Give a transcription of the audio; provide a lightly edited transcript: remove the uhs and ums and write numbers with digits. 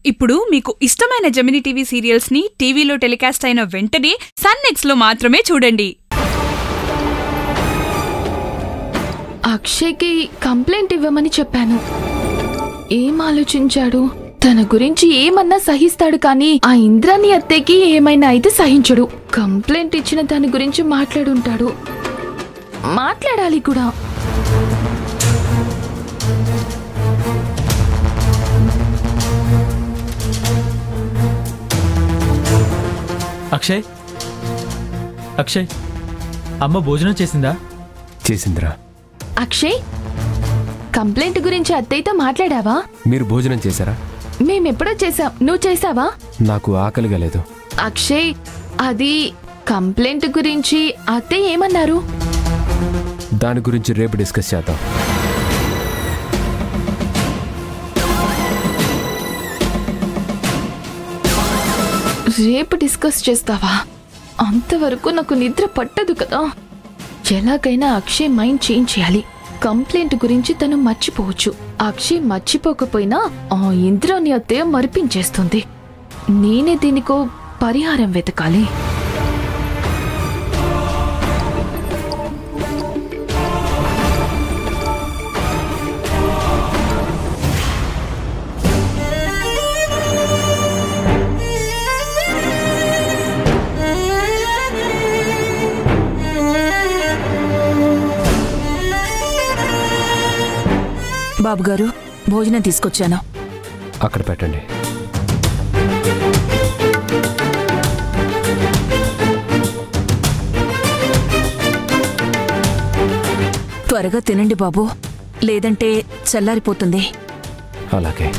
ఇప్పుడు మీకు ఇష్టమైన జెమినీ టీవీ సీరియల్స్ ని టీవీలో టెలికాస్ట్ అయిన వెంటనే సన్ నెక్స్ట్ లో మాత్రమే చూడండి. అక్షయ్కి కంప్లైంట్ ఇవ్వమని చెప్పాను. ఏం ఆలోచించాడు? తన గురించి ఏమన్నా సహిస్తాడు కానీ ఆ ఇంద్రాణి అత్తయ్యకి ఏమైనా అయితే సహించడు. కంప్లైంట్ ఇచ్చిన దాని గురించి మాట్లాడుంటాడు. మాట్లాడాలి కూడా. అక్షయ్, అక్షయ్, అమ్మ భోజనం చేసిందా? చేసిందిరా. అక్షయ్, కంప్లైంట్ గురించి అత్తయ్యతో మాట్లాడావా? మీరు భోజనం చేశారా? మేమెప్పుడో చేసాం. నువ్వు చేసావా? నాకు ఆకలిగా లేదు. అక్షయ్, అది కంప్లైంట్ గురించి అత్తయ్య ఏమన్నారు? దాని గురించి రేపు డిస్కస్ చేద్దాం. రేపు డిస్కస్ చేస్తావా? అంతవరకు నాకు నిద్ర పట్టదు కదా. ఎలాగైనా అక్షయ్ మైండ్ చేంజ్ చేయాలి. కంప్లైంట్ గురించి తను మర్చిపోవచ్చు. అక్షయ్ మర్చిపోకపోయినా ఆ ఇంద్రాణి అత్తయ్య మరిపించేస్తుంది. నేనే దీనికో పరిహారం వెతకాలి. బాబుగారు, భోజనం తీసుకొచ్చాను. అక్కడ పెట్టండి. త్వరగా తినండి బాబు, లేదంటే చల్లారిపోతుంది. అలాగే.